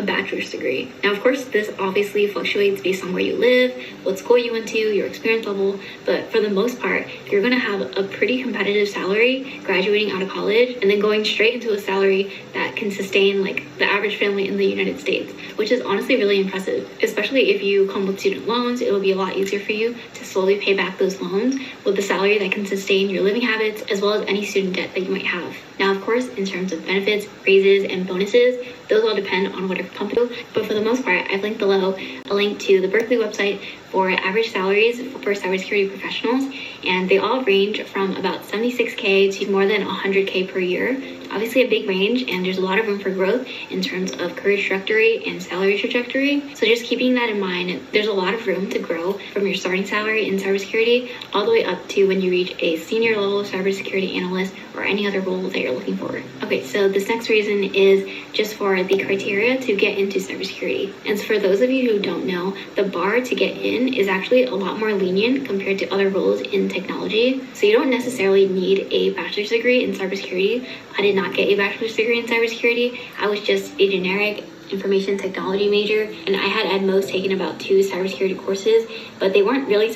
a bachelor's degree. Now, of course, this obviously fluctuates based on where you live, what school you went to, your experience level, but for the most part, you're gonna have a pretty competitive salary graduating out of college and then going straight into a salary that can sustain like the average family in the United States, which is honestly really impressive. Especially if you come with student loans, it will be a lot easier for you to slowly pay back those loans with a salary that can sustain your living habits as well as any student debt that you might have. Now, of course, in terms of benefits, raises, and bonuses, those all depend on whatever company, but for the most part, I've linked below a link to the Berkeley website for average salaries for cybersecurity professionals, and they all range from about 76K to more than 100K per year. Obviously a big range, and there's a lot of room for growth in terms of career trajectory and salary trajectory. So just keeping that in mind, there's a lot of room to grow from your starting salary in cybersecurity all the way up to when you reach a senior level cybersecurity analyst or any other role that you're looking for. Okay, so this next reason is just for the criteria to get into cybersecurity. And for those of you who don't know, the bar to get in is actually a lot more lenient compared to other roles in technology. So you don't necessarily need a bachelor's degree in cybersecurity. I did not get a bachelor's degree in cybersecurity. I was just a generic information technology major, and I had at most taken about 2 cybersecurity courses, but they weren't really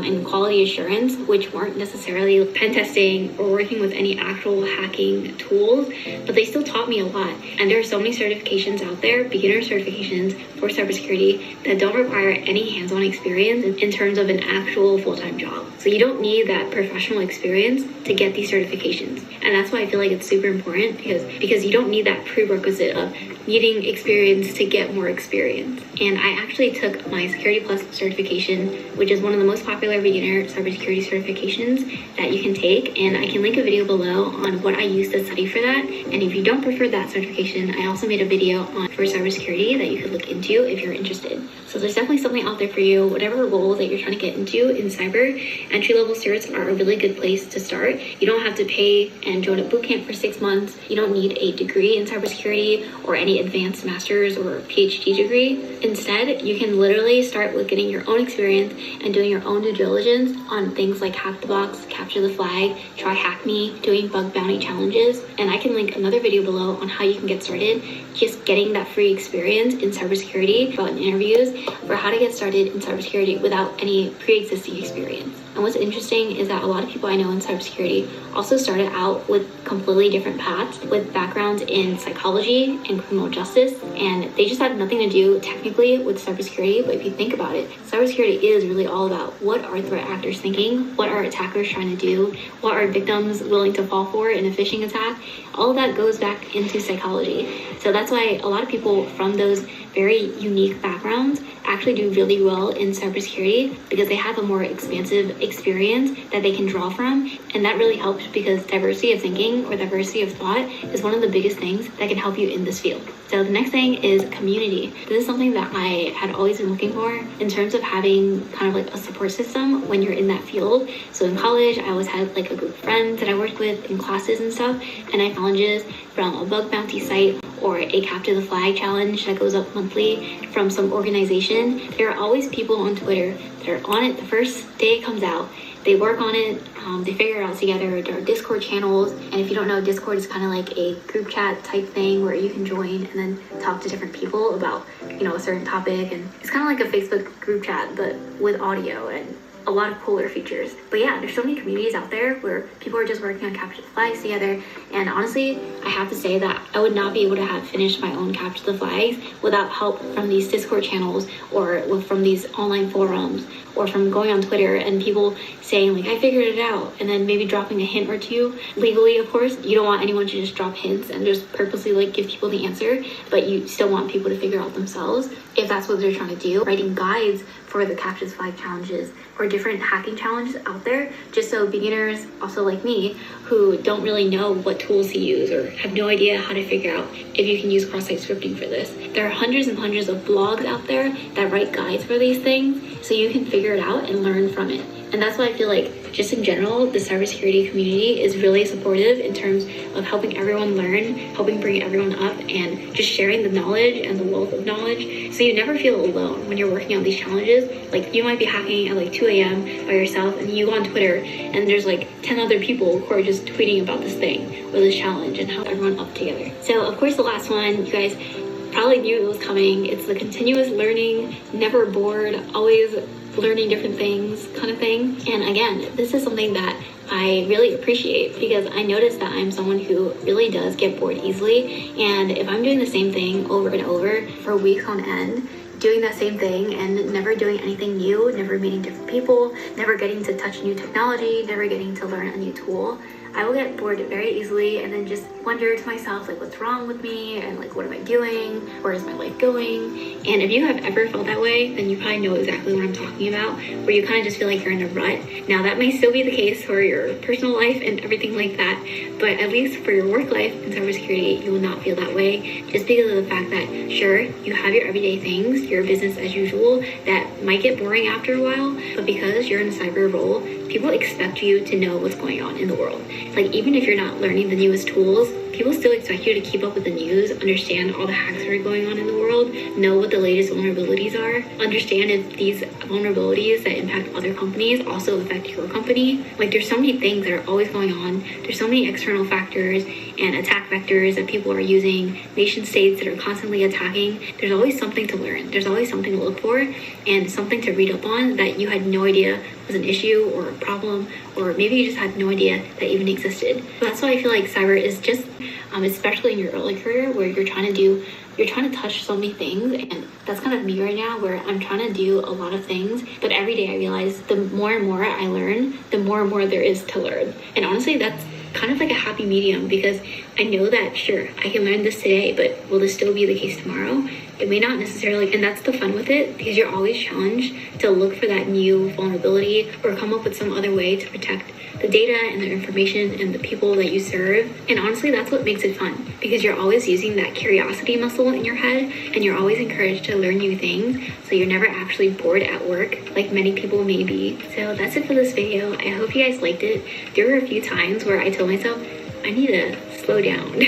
in quality assurance, which weren't necessarily pen testing or working with any actual hacking tools, but they still taught me a lot. And there are so many certifications out there, beginner certifications for cybersecurity, that don't require any hands-on experience in terms of an actual full-time job. So you don't need that professional experience to get these certifications. And that's why I feel like it's super important, because you don't need that prerequisite of needing experience to get more experience. And I actually took my Security Plus certification, which is one of the most popular beginner cybersecurity certifications that you can take, and I can link a video below on what I used to study for that. And if you don't prefer that certification, I also made a video for cybersecurity that you could look into if you're interested. So there's definitely something out there for you, whatever role that you're trying to get into in cyber. Entry-level certs are a really good place to start. You don't have to pay and join a bootcamp for 6 months. You don't need a degree in cybersecurity or any advanced master's or PhD degree. Instead, you can literally start with getting your own experience and doing your own due diligence on things like Hack the Box, Capture the Flag, Try Hack Me, doing bug bounty challenges. And I can link another video below on how you can get started just getting that free experience in cybersecurity, about interviews for how to get started in cybersecurity without any pre-existing experience. And what's interesting is that a lot of people I know in cybersecurity also started out with completely different paths, with backgrounds in psychology and criminal justice, and they just had nothing to do technically with cybersecurity. But if you think about it, cybersecurity is really all about what are threat actors thinking, what are attackers trying to do, what are victims willing to fall for in a phishing attack. All of that goes back into psychology. So that's why a lot of people from those very unique backgrounds actually do really well in cybersecurity, because they have a more expansive experience that they can draw from. And that really helps, because diversity of thinking or diversity of thought is one of the biggest things that can help you in this field. So the next thing is community. This is something that I had always been looking for in terms of having kind of like a support system when you're in that field. So in college, I always had like a group of friends that I worked with in classes and stuff, and I found challenges from a bug bounty site or a Capture the Flag challenge that goes up monthly from some organization. There are always people on Twitter that are on it the first day it comes out. They work on it, they figure it out together. There are Discord channels, and if you don't know, Discord is kind of like a group chat type thing where you can join and then talk to different people about, a certain topic. And it's kind of like a Facebook group chat, but with audio and a lot of cooler features. But yeah, there's so many communities out there where people are just working on Capture the Flags together. And honestly, I have to say that I would not be able to have finished my own Capture the Flags without help from these Discord channels or from these online forums or from going on Twitter and people saying like, I figured it out, and then maybe dropping a hint or two. Legally, of course, you don't want anyone to just drop hints and just purposely like give people the answer, but you still want people to figure out themselves if that's what they're trying to do. Writing guides for the Capture the Flag challenges or different hacking challenges out there, just so beginners, also like me, who don't really know what tools to use or have no idea how to figure out if you can use cross-site scripting for this. There are hundreds and hundreds of blogs out there that write guides for these things, so you can figure it out and learn from it. And that's why I feel like just in general, the cybersecurity community is really supportive in terms of helping everyone learn, helping bring everyone up, and just sharing the knowledge and the wealth of knowledge. So you never feel alone when you're working on these challenges. Like you might be hacking at like 2 a.m. by yourself, and you go on Twitter and there's like 10 other people who are just tweeting about this thing or this challenge and how everyone up together. So of course the last one, you guys, probably knew it was coming. It's the continuous learning, never bored, always learning different things kind of thing. And again, this is something that I really appreciate because I notice that I'm someone who really does get bored easily. And if I'm doing the same thing over and over for weeks on end, doing that same thing and never doing anything new, never meeting different people, never getting to touch new technology, never getting to learn a new tool, I will get bored very easily and then just wonder to myself, like, what's wrong with me? And like, what am I doing? Where is my life going? And if you have ever felt that way, then you probably know exactly what I'm talking about, where you kind of just feel like you're in a rut. Now, that may still be the case for your personal life and everything like that, but at least for your work life in cybersecurity, you will not feel that way, just because of the fact that, sure, you have your everyday things, your business as usual, that might get boring after a while, but because you're in a cyber role, people expect you to know what's going on in the world. Like, even if you're not learning the newest tools, people still expect you to keep up with the news, understand all the hacks that are going on in the world, know what the latest vulnerabilities are, understand if these vulnerabilities that impact other companies also affect your company. Like, there's so many things that are always going on. There's so many external factors and attack vectors that people are using, nation states that are constantly attacking. There's always something to learn. There's always something to look for and something to read up on that you had no idea was an issue or a problem, or maybe you just had no idea that even existed. So that's why I feel like cyber is just, especially in your early career where you're trying to touch so many things, and that's kind of me right now where I'm trying to do a lot of things, but every day I realize the more and more I learn, the more and more there is to learn. And honestly, that's kind of like a happy medium because I know that, sure, I can learn this today, but will this still be the case tomorrow? It may not necessarily, and that's the fun with it because you're always challenged to look for that new vulnerability or come up with some other way to protect the data and the information and the people that you serve. And honestly, that's what makes it fun because you're always using that curiosity muscle in your head and you're always encouraged to learn new things. So you're never actually bored at work like many people may be. So that's it for this video. I hope you guys liked it. There were a few times where I told myself, I need to slow down.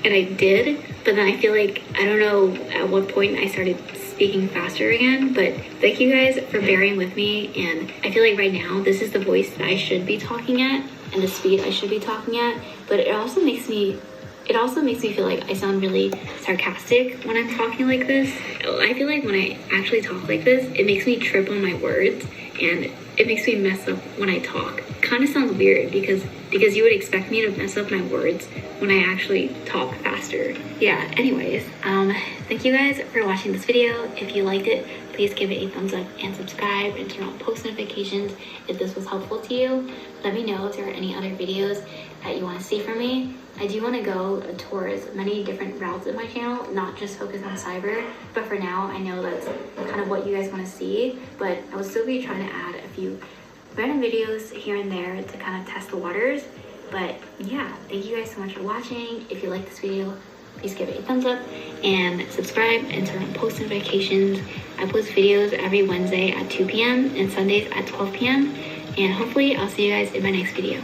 And I did, but then I feel like, I don't know at what point I started speaking faster again, but thank you guys for bearing with me. And I feel like right now this is the voice that I should be talking at and the speed I should be talking at, but it also makes me feel like I sound really sarcastic when I'm talking like this. I feel like when I actually talk like this, it makes me trip on my words and it makes me mess up when I talk. Kind of sounds weird because you would expect me to mess up my words when I actually talk faster. Yeah, anyways, thank you guys for watching this video. If you liked it, please give it a thumbs up and subscribe and turn on post notifications if this was helpful to you. Let me know if there are any other videos that you want to see from me. I do want to go towards many different routes in my channel, not just focus on cyber, but for now I know that's kind of what you guys want to see, but I will still be trying to add a few random videos here and there to kind of test the waters. But yeah, thank you guys so much for watching. If you like this video, please give it a thumbs up and subscribe and turn on post notifications. I post videos every Wednesday at 2 p.m. and Sundays at 12 p.m. and hopefully I'll see you guys in my next video.